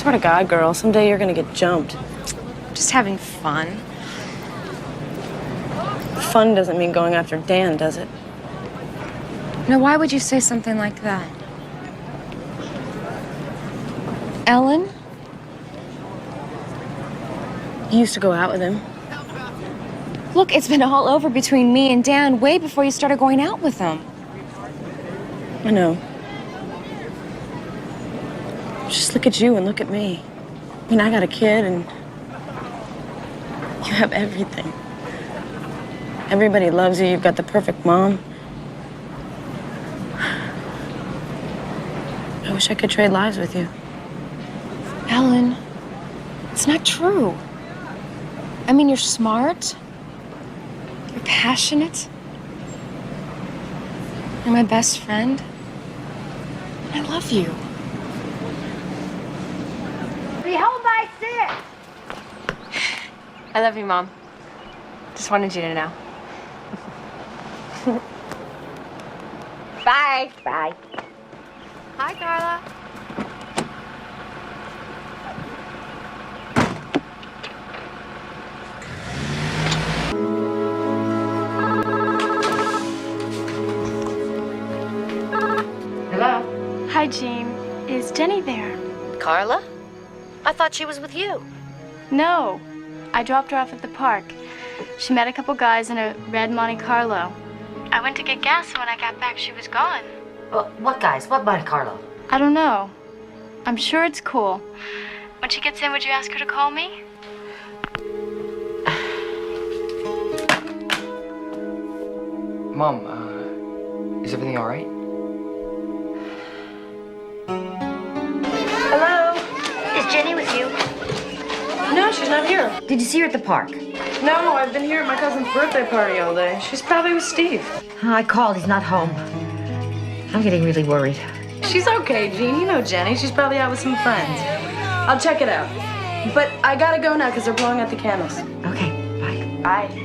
swear to God, girl, someday you're gonna get jumped. Just having fun. Fun doesn't mean going after Dan, does it? Now, why would you say something like that? Ellen? You used to go out with him. Look, it's been all over between me and Dan way before you started going out with him. I know. Just look at you and look at me. I mean, I got a kid and you have everything. Everybody loves you. You've got the perfect mom. I wish I could trade lives with you. Ellen, it's not true. I mean, you're smart. You're passionate. You're my best friend. I love you. Be home by 6. I love you, Mom. Just wanted you to know. Bye. Bye. Hi, Carla. Hello? Hi, Jean. Is Jenny there? Carla? I thought she was with you. No. I dropped her off at the park. She met a couple guys in a red Monte Carlo. I went to get gas, and when I got back, she was gone. What guys? What Monte Carlo? I don't know. I'm sure it's cool. When she gets in, would you ask her to call me? Mom, is everything all right? Hello? Is Jenny with you? No, she's not here. Did you see her at the park? No, I've been here at my cousin's birthday party all day. She's probably with Steve. I called. He's not home. I'm getting really worried. She's okay, Jean. You know Jenny. She's probably out with some friends. I'll check it out. But I gotta go now because they're blowing out the candles. Okay, bye. Bye.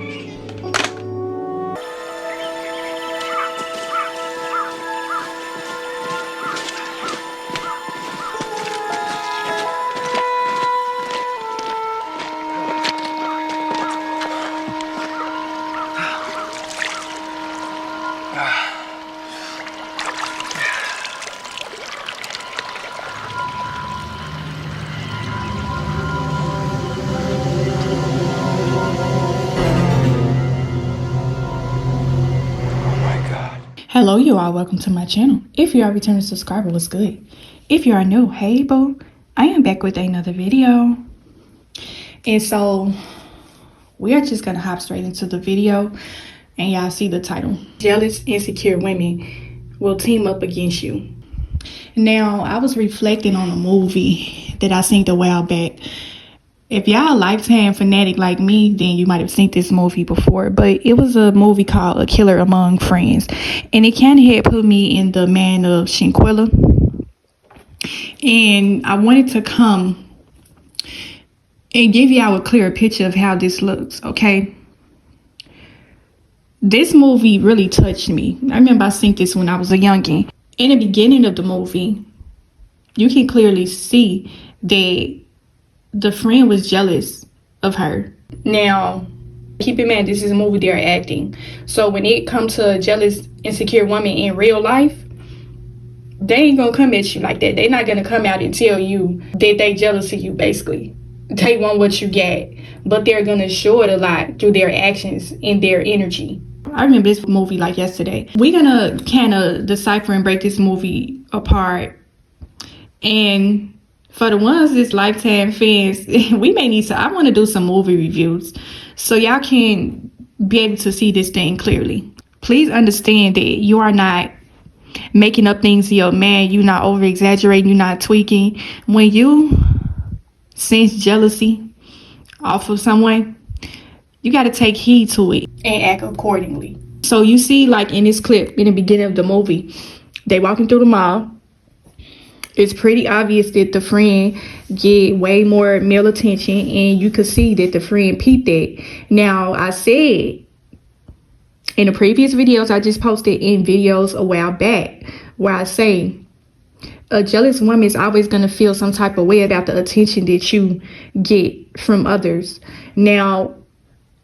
Hello, you all. Welcome to my channel. If you are a returning subscriber, what's good? If you are new, hey boo, I am back with another video. And so we are just gonna hop straight into the video, and y'all see the title. Jealous, insecure women will team up against you. Now, I was reflecting on a movie that I seen a while back. If y'all a Lifetime fanatic like me, then you might have seen this movie before. But it was a movie called A Killer Among Friends. And it kind of had put me in the mind of Shanquella. And I wanted to come and give y'all a clearer picture of how this looks, okay? This movie really touched me. I remember I seen this when I was a youngin'. In the beginning of the movie, you can clearly see that the friend was jealous of her. Now, keep in mind, this is a movie they're acting. So when it comes to a jealous, insecure woman in real life, they ain't gonna come at you like that. They're not gonna come out and tell you that they jealous of you, basically. They want what you get. But they're gonna show it a lot through their actions and their energy. I remember this movie like yesterday. We're gonna kind of decipher and break this movie apart. And for the ones that's Lifetime fans, we may need to, I want to do some movie reviews so y'all can be able to see this thing clearly. Please understand that you are not making up things to your man. You're not over exaggerating. You're not tweaking. When you sense jealousy off of someone, you got to take heed to it and act accordingly. So you see, like in this clip in the beginning of the movie, they walking through the mall. It's pretty obvious that the friend get way more male attention, and you could see that the friend peeped that. Now, I said in the previous videos I just posted in videos a while back where I say A jealous woman is always going to feel some type of way about the attention that you get from others. Now,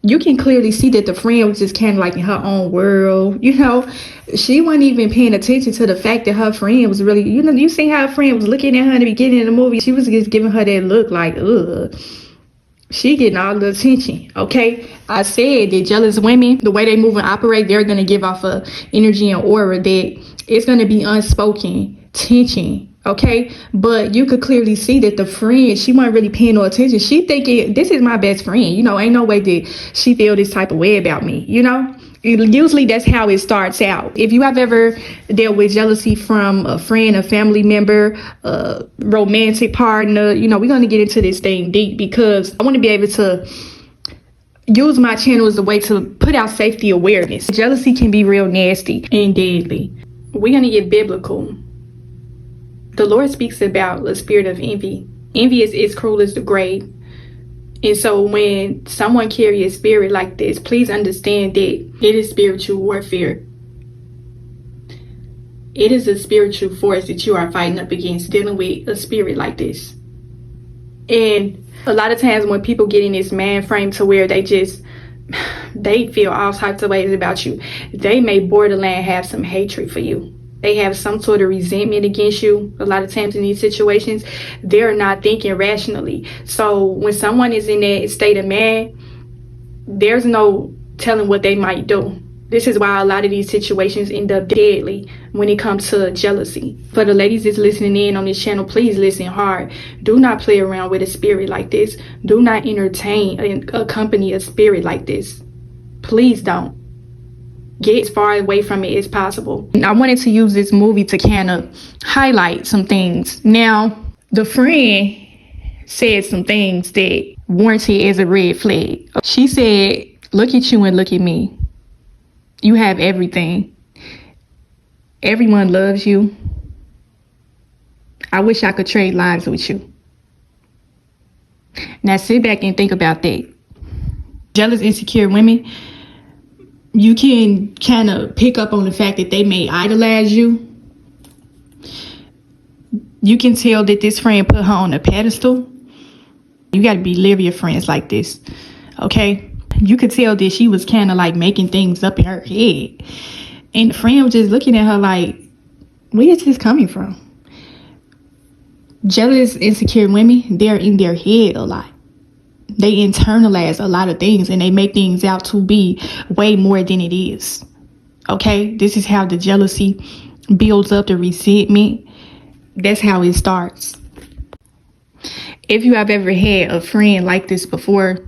you can clearly see that the friend was just kind of like in her own world. You know, she wasn't even paying attention to the fact that her friend was really, you know, you see how her friend was looking at her in the beginning of the movie. She was just giving her that look like, ugh. She getting all the attention, okay? I said that jealous women, the way they move and operate, they're going to give off a energy and aura that it's going to be unspoken tension, okay? But you could clearly see that the friend, she wasn't really paying no attention. She thinking, this is my best friend. You know, ain't no way that she feel this type of way about me, you know? Usually that's how it starts out. If you have ever dealt with jealousy from a friend, a family member, a romantic partner, you know, we're going to get into this thing deep because I want to be able to use my channel as a way to put out safety awareness. Jealousy can be real nasty and deadly. We're going to get biblical. The Lord speaks about the spirit of envy. Envy is as cruel as the grave. And so when someone carries a spirit like this, please understand that it is spiritual warfare. It is a spiritual force that you are fighting up against, dealing with a spirit like this. And a lot of times when people get in this man frame to where they feel all types of ways about you, they may borderline have some hatred for you. They have some sort of resentment against you. A lot of times in these situations, they're not thinking rationally. So when someone is in that state of man, there's no telling what they might do. This is why a lot of these situations end up deadly when it comes to jealousy. For the ladies that's listening in on this channel, please listen hard. Do not play around with a spirit like this. Do not entertain and accompany a spirit like this. Please don't. Get as far away from it as possible. I wanted to use this movie to kind of highlight some things. Now, the friend said some things that warranted as a red flag. She said, look at you and look at me. You have everything. Everyone loves you. I wish I could trade lives with you. Now sit back and think about that. Jealous, insecure women, you can kind of pick up on the fact that they may idolize you. You can tell that this friend put her on a pedestal. You got to be leery of friends like this, okay? You could tell that she was kind of like making things up in her head. And the friend was just looking at her like, where is this coming from? Jealous, insecure women, they're in their head a lot. They internalize a lot of things and they make things out to be way more than it is. Okay, this is how the jealousy builds up, the resentment. That's how it starts. If you have ever had a friend like this before,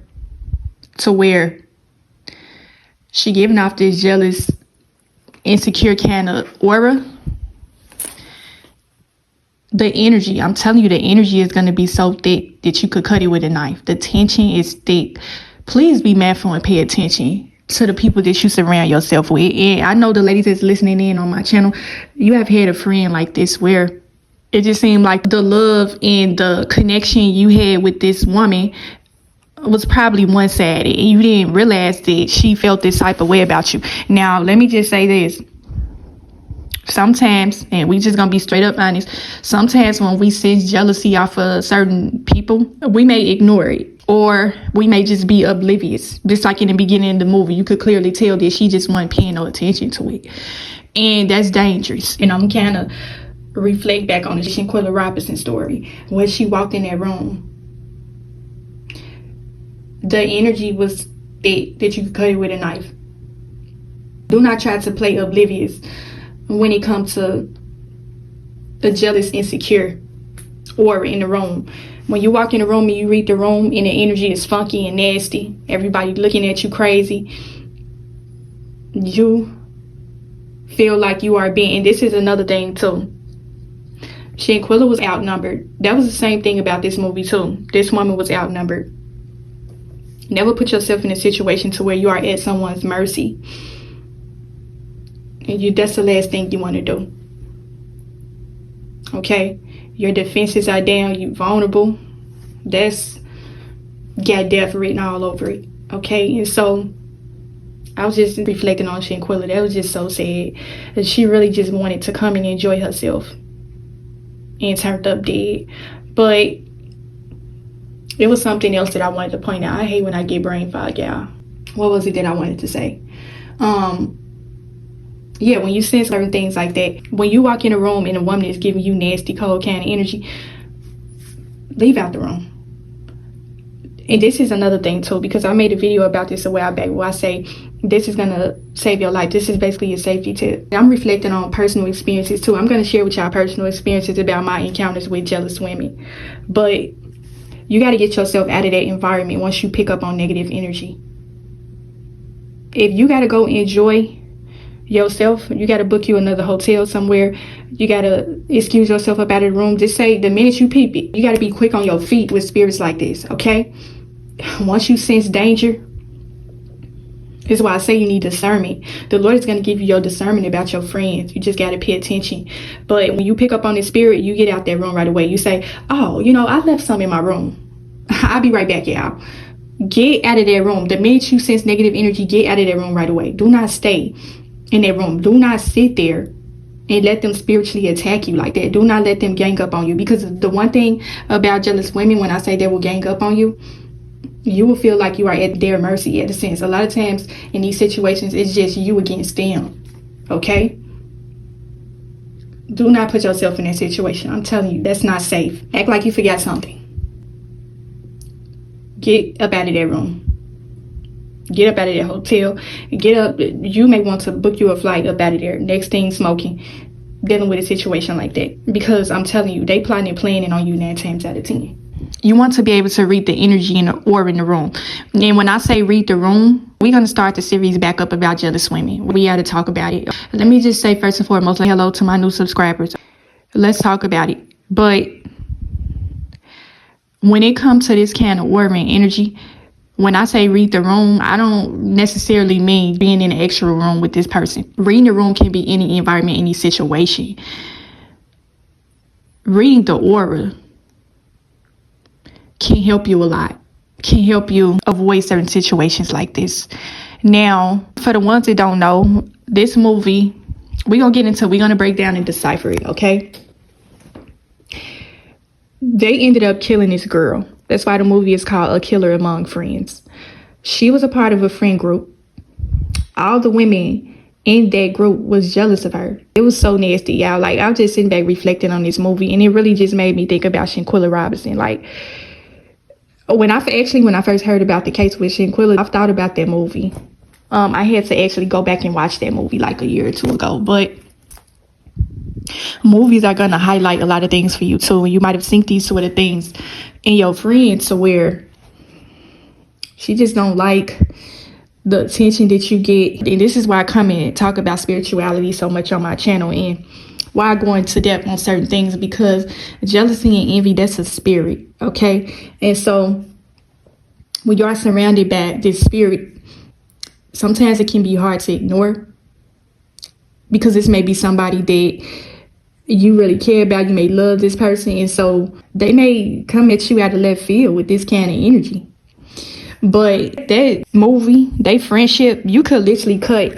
to where she giving off this jealous, insecure kind of aura, the energy, I'm telling you, the energy is going to be so thick that you could cut it with a knife. The tension is thick. Please be mindful and pay attention to the people that you surround yourself with. And I know the ladies that's listening in on my channel, you have had a friend like this where it just seemed like the love and the connection you had with this woman was probably one-sided, and you didn't realize that she felt this type of way about you. Now, let me just say this. Sometimes, and we just gonna be straight up honest, sometimes when we sense jealousy off of certain people, we may ignore it, or we may just be oblivious. Just like in the beginning of the movie, you could clearly tell that she just wasn't paying no attention to it, and that's dangerous. And I'm kind of reflect back on the Shanquella Robinson story when she walked in that room. The energy was thick that you could cut it with a knife. Do not try to play oblivious when it comes to the jealous, insecure aura in the room. When you walk in the room and you read the room and the energy is funky and nasty, everybody looking at you crazy, you feel like you are being, and this is another thing too. Shanquella was outnumbered. That was the same thing about this movie too. This woman was outnumbered. Never put yourself in a situation to where you are at someone's mercy. And that's the last thing you want to do. Okay? Your defenses are down. You're vulnerable. That's got death written all over it. Okay? And so I was just reflecting on Shanquella. That was just so sad. And she really just wanted to come and enjoy herself. and turned up dead. But it was something else that I wanted to point out. I hate when I get brain fog, y'all. What was it that I wanted to say? Yeah, when you sense certain things like that, when you walk in a room and a woman is giving you nasty, cold kind of energy, leave out the room. And this is another thing too, because I made a video about this a while back where I say this is gonna save your life. This is basically a safety tip. I'm reflecting on personal experiences too. I'm gonna share with y'all personal experiences about my encounters with jealous women. But you gotta get yourself out of that environment once you pick up on negative energy. If you gotta go enjoy yourself, you gotta book you another hotel somewhere, you gotta excuse yourself up out of the room, just say the minute you peep it, you gotta be quick on your feet with spirits like this, okay? Once you sense danger, this is why I say you need discernment. The Lord is going to give you your discernment about your friends. You just got to pay attention. But when you pick up on the spirit, you get out that room right away. You say, oh, you know, I left some in my room. I'll be right back, y'all. Get out of that room. The minute you sense negative energy, get out of that room right away. Do not stay in that room. Do not sit there and let them spiritually attack you like that. Do not let them gang up on you. Because the one thing about jealous women, when I say they will gang up on you, you will feel like you are at their mercy, at a sense. A lot of times in these situations, it's just you against them. Okay? Do not put yourself in that situation. I'm telling you, that's not safe. Act like you forgot something. Get up out of that room. Get up out of that hotel. Get up. You may want to book you a flight up out of there. Next thing, smoking. Dealing with a situation like that. Because I'm telling you, they plotting and planning on you 9 times out of 10. You want to be able to read the energy in the aura in the room. And when I say read the room, we're going to start the series back up about jealous women. We got to talk about it. Let me just say first and foremost, hello to my new subscribers. Let's talk about it. But when it comes to this kind of aura and energy, when I say read the room, I don't necessarily mean being in an extra room with this person. Reading the room can be any environment, any situation. Reading the aura can help you a lot, can help you avoid certain situations like this. Now, for the ones that don't know, this movie, we're going to break down and decipher it, okay? They ended up killing this girl. That's why the movie is called A Killer Among Friends. She was a part of a friend group. All the women in that group was jealous of her. It was so nasty, y'all. Like, I was just sitting back reflecting on this movie, and it really just made me think about Shanquella Robinson. Like, when I first heard about the case with Shanquella, I thought about that movie. I had to actually go back and watch that movie like a year or two ago. But movies are going to highlight a lot of things for you too. And you might have seen these sort of things in your friends to where she just don't like the attention that you get. And this is why I come in and talk about spirituality so much on my channel, and why I go into depth on certain things, because jealousy and envy, that's a spirit, okay? And so when you are surrounded by this spirit, sometimes it can be hard to ignore, because this may be somebody that you really care about. You may love this person, and so they may come at you out of left field with this kind of energy. But that movie, they friendship, you could literally cut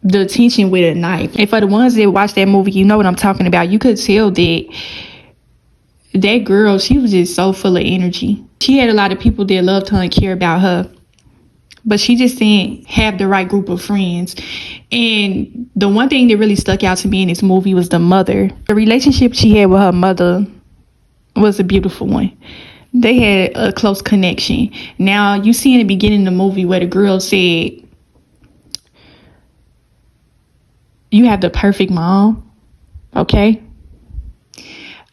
the attention with a knife. And for the ones that watch that movie, you know what I'm talking about. You could tell that girl, she was just so full of energy. She had a lot of people that loved her and care about her, but she just didn't have the right group of friends. And the one thing that really stuck out to me in this movie was the mother. The relationship she had with her mother was a beautiful one. They had a close connection. Now, you see in the beginning of the movie where the girl said, "You have the perfect mom," okay?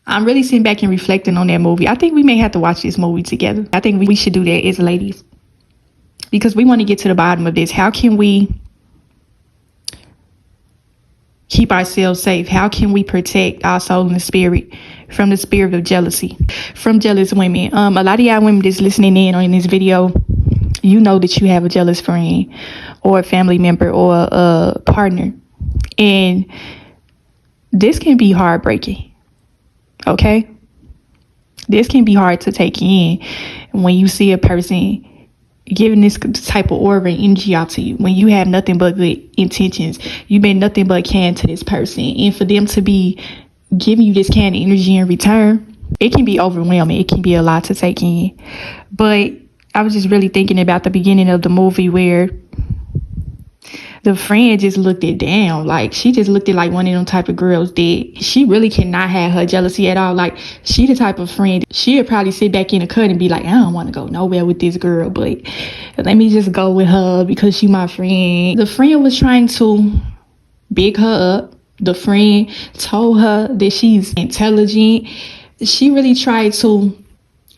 I'm really sitting back and reflecting on that movie. I think we may have to watch this movie together. I think we should do that as ladies, because we want to get to the bottom of this. How can we keep ourselves safe? How can we protect our soul and the spirit from the spirit of jealousy, from jealous women? A lot of y'all women that's listening in on this video, you know that you have a jealous friend or a family member or a partner. And this can be heartbreaking, okay? This can be hard to take in when you see a person giving this type of aura and energy out to you, when you have nothing but good intentions. You've been nothing but kind to this person. And for them to be giving you this kind of energy in return, it can be overwhelming. It can be a lot to take in. But I was just really thinking about the beginning of the movie where the friend just looked it down. Like, she just looked at like one of them type of girls that she really cannot have her jealousy at all. Like, she the type of friend, she'd probably sit back in the cut and be like, I don't want to go nowhere with this girl, but let me just go with her because she my friend. The friend was trying to big her up. The friend told her that she's intelligent. She really tried to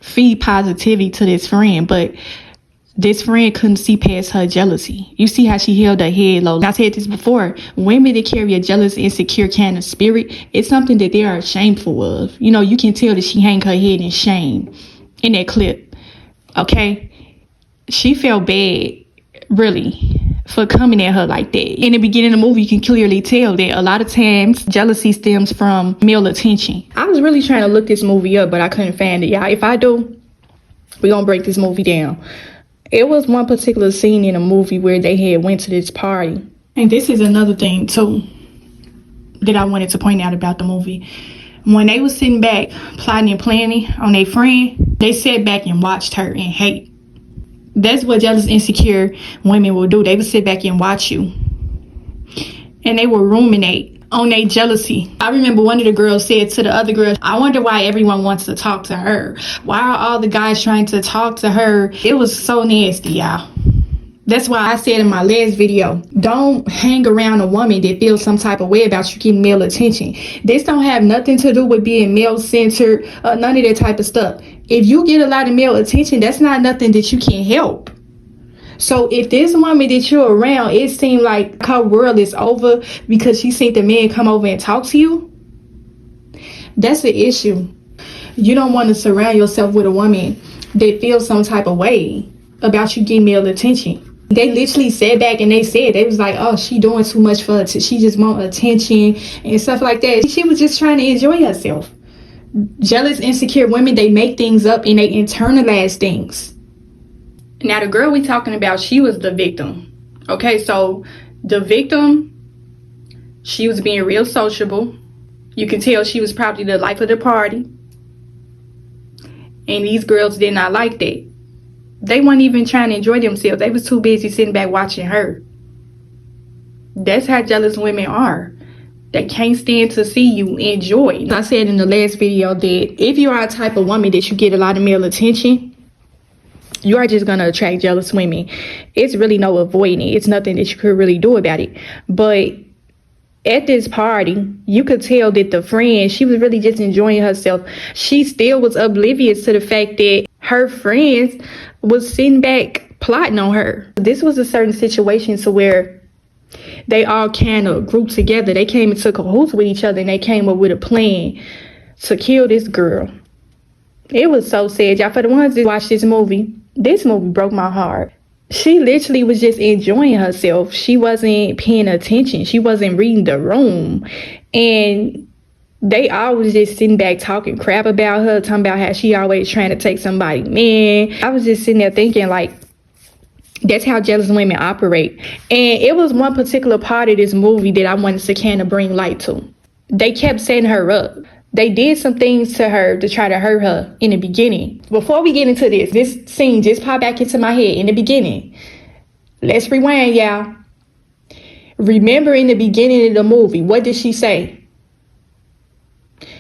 feed positivity to this friend, but this friend couldn't see past her jealousy. You see how she held her head low. I said this before. Women that carry a jealous, insecure kind of spirit, it's something that they are shameful of. You know, you can tell that she hang her head in shame in that clip. Okay? She felt bad, really, for coming at her like that. In the beginning of the movie, you can clearly tell that a lot of times jealousy stems from male attention. I was really trying to look this movie up, but I couldn't find it. Y'all, if I do, we're gonna break this movie down. It was one particular scene in a movie where they had went to this party. And this is another thing, too, that I wanted to point out about the movie. When they was sitting back, plotting and planning on their friend, they sat back and watched her and hate. That's what jealous, insecure women will do. They would sit back and watch you. And they will ruminate on their jealousy. I remember one of the girls said to the other girl, I wonder why everyone wants to talk to her. Why are all the guys trying to talk to her? It was so nasty, y'all. That's why I said in my last video, don't hang around a woman that feels some type of way about you getting male attention. This don't have nothing to do with being male-centered, none of that type of stuff. If you get a lot of male attention, that's not nothing that you can help. So if this woman that you're around, it seemed like her world is over because she seen the man come over and talk to you, that's the issue. You don't want to surround yourself with a woman that feels some type of way about you getting male attention. They literally sat back and they was like, oh, she doing too much for her. She just want attention and stuff like that. She was just trying to enjoy herself. Jealous, insecure women, they make things up and they internalize things. Now, the girl we talking about, she was the victim. Okay, so the victim, she was being real sociable. You can tell she was probably the life of the party. And these girls did not like that. They weren't even trying to enjoy themselves. They was too busy sitting back watching her. That's how jealous women are. They can't stand to see you enjoy. I said in the last video that if you are a type of woman that you get a lot of male attention, you are just going to attract jealous women. It's really no avoiding it. It's nothing that you could really do about it. But at this party, you could tell that the friend, she was really just enjoying herself. She still was oblivious to the fact that her friends was sitting back plotting on her. This was a certain situation to where they all kind of grouped together. They came and took cahoots with each other and they came up with a plan to kill this girl. It was so sad, y'all. For the ones that watched this movie broke my heart. She literally was just enjoying herself. She wasn't paying attention. She wasn't reading the room. And they always just sitting back talking crap about her, talking about how she always trying to take somebody man. I was just sitting there thinking, like, that's how jealous women operate. And it was one particular part of this movie that I wanted to kind of bring light to. They kept setting her up. They did some things to her to try to hurt her in the beginning. Before we get into this scene just popped back into my head in the beginning. Let's rewind, y'all. Remember in the beginning of the movie, what did she say?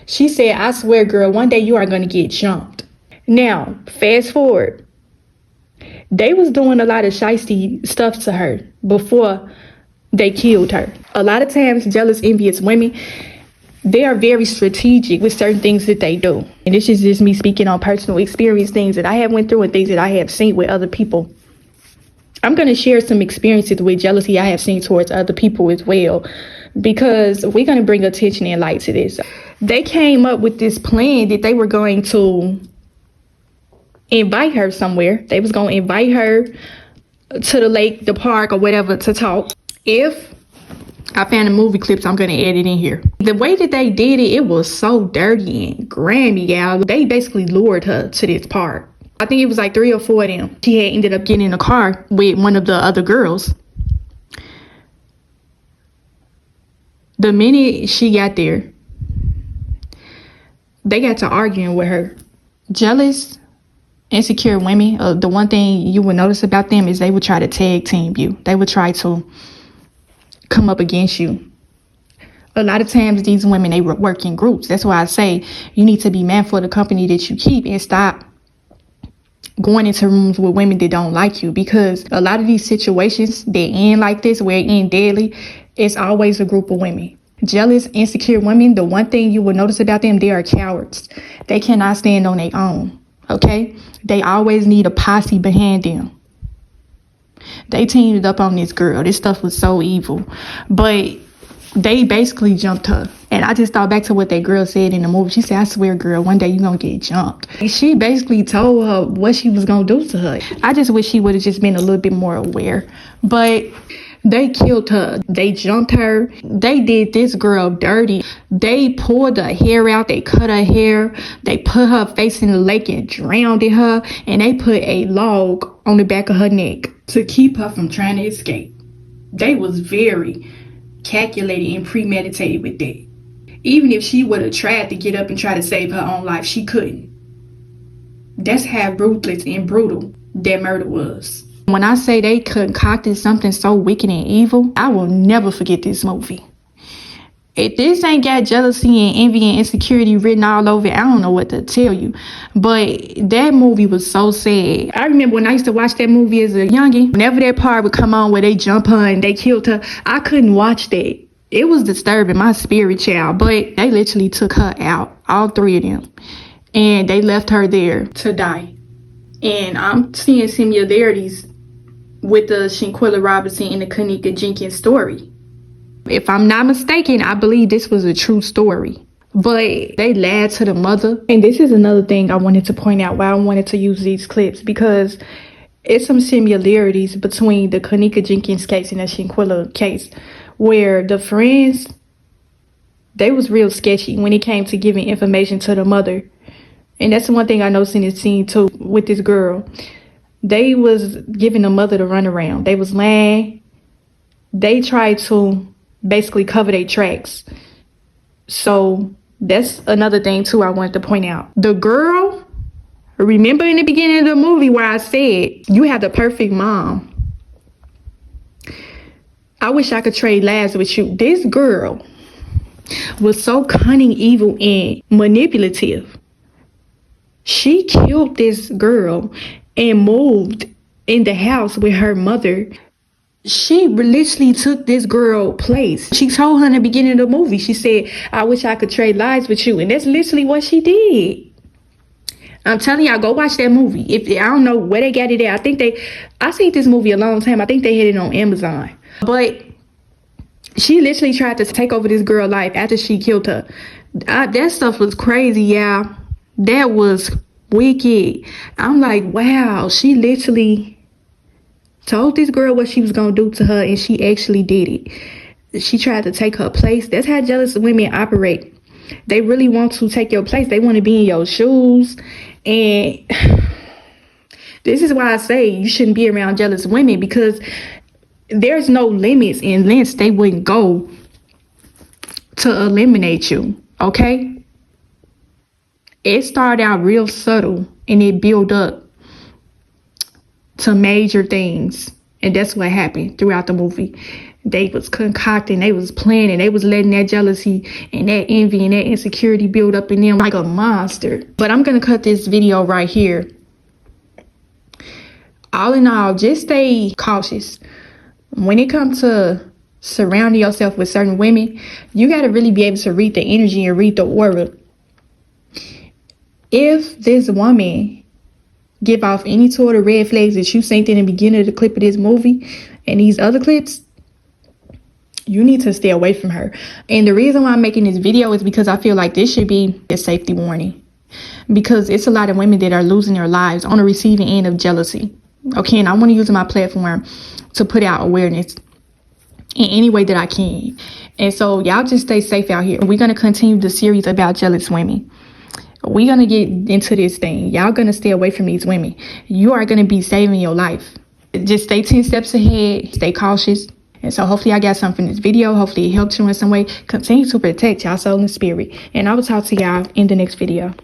She said, I swear, girl, one day you are going to get jumped. Now, fast forward. They was doing a lot of shiesty stuff to her before they killed her. A lot of times, jealous, envious women, they are very strategic with certain things that they do. And this is just me speaking on personal experience, things that I have went through and things that I have seen with other people. I'm going to share some experiences with jealousy I have seen towards other people as well, because we're going to bring attention and light to this. They came up with this plan that they were going to invite her somewhere. They was going to invite her to the lake, the park, or whatever to talk. If I found the movie clips, I'm going to add it in here. The way that they did it, it was so dirty and grimy, y'all. They basically lured her to this park. I think it was like 3 or 4 of them. She had ended up getting in a car with one of the other girls. The minute she got there, they got to arguing with her. Jealous, insecure women, the one thing you will notice about them is they would try to tag team you. They would try to come up against you. A lot of times these women, they work in groups. That's why I say you need to be mindful of the company that you keep and stop going into rooms with women that don't like you, because a lot of these situations that end like this, where it end deadly, it's always a group of women. Jealous, insecure women, the one thing you will notice about them, they are cowards. They cannot stand on their own, okay? They always need a posse behind them. They teamed up on this girl. This stuff was so evil. But they basically jumped her. And I just thought back to what that girl said in the movie. She said, I swear, girl, one day you're going to get jumped. And she basically told her what she was going to do to her. I just wish she would have just been a little bit more aware. But they killed her. They jumped her. They did this girl dirty. They pulled her hair out. They cut her hair. They put her face in the lake and drowned her. And they put a log on the back of her neck to keep her from trying to escape. They was very calculated and premeditated with that. Even if she would have tried to get up and try to save her own life, she couldn't. That's how ruthless and brutal that murder was. When I say they concocted something so wicked and evil, I will never forget this movie. If this ain't got jealousy and envy and insecurity written all over it, I don't know what to tell you. But that movie was so sad. I remember when I used to watch that movie as a youngin', whenever that part would come on where they jump her and they killed her, I couldn't watch that. It was disturbing my spirit, child. But they literally took her out, all three of them. And they left her there to die. And I'm seeing similarities with the Shanquella Robinson and the Kenneka Jenkins story. If I'm not mistaken, I believe this was a true story. But they lied to the mother. And this is another thing I wanted to point out why I wanted to use these clips, because it's some similarities between the Kenneka Jenkins case and the Shanquella case, where the friends, they was real sketchy when it came to giving information to the mother. And that's the one thing I noticed in this scene too with this girl. They was giving the mother the runaround. They was lying. They tried to basically cover their tracks. So that's another thing too I wanted to point out. The girl, remember in the beginning of the movie where I said, you have the perfect mom. I wish I could trade lives with you. This girl was so cunning, evil, and manipulative. She killed this girl and moved in the house with her mother. She literally took this girl's place. She told her in the beginning of the movie, she said, I wish I could trade lives with you. And that's literally what she did. I'm telling y'all, go watch that movie. If I don't know where they got it at. I seen this movie a long time. I think they had it on Amazon. But she literally tried to take over this girl's life after she killed her. That stuff was crazy, y'all. That was wicked. I'm like, wow, she literally told this girl what she was going to do to her, and she actually did it. She tried to take her place. That's how jealous women operate. They really want to take your place. They want to be in your shoes. And this is why I say you shouldn't be around jealous women, because there's no limits and lengths they wouldn't go to eliminate you, okay? It started out real subtle and it built up to major things. And that's what happened throughout the movie. They was concocting, they was planning, they was letting that jealousy and that envy and that insecurity build up in them like a monster. But I'm going to cut this video right here. All in all, just stay cautious. When it comes to surrounding yourself with certain women, you got to really be able to read the energy and read the aura. If this woman give off any sort of red flags that you seen in the beginning of the clip of this movie and these other clips, you need to stay away from her. And the reason why I'm making this video is because I feel like this should be a safety warning, because it's a lot of women that are losing their lives on the receiving end of jealousy. Okay, and I want to use my platform to put out awareness in any way that I can. And so y'all just stay safe out here. We're going to continue the series about jealous women. We're going to get into this thing. Y'all going to stay away from these women. You are going to be saving your life. Just stay 10 steps ahead. Stay cautious. And so hopefully I got something from this video. Hopefully it helped you in some way. Continue to protect y'all soul and spirit. And I will talk to y'all in the next video.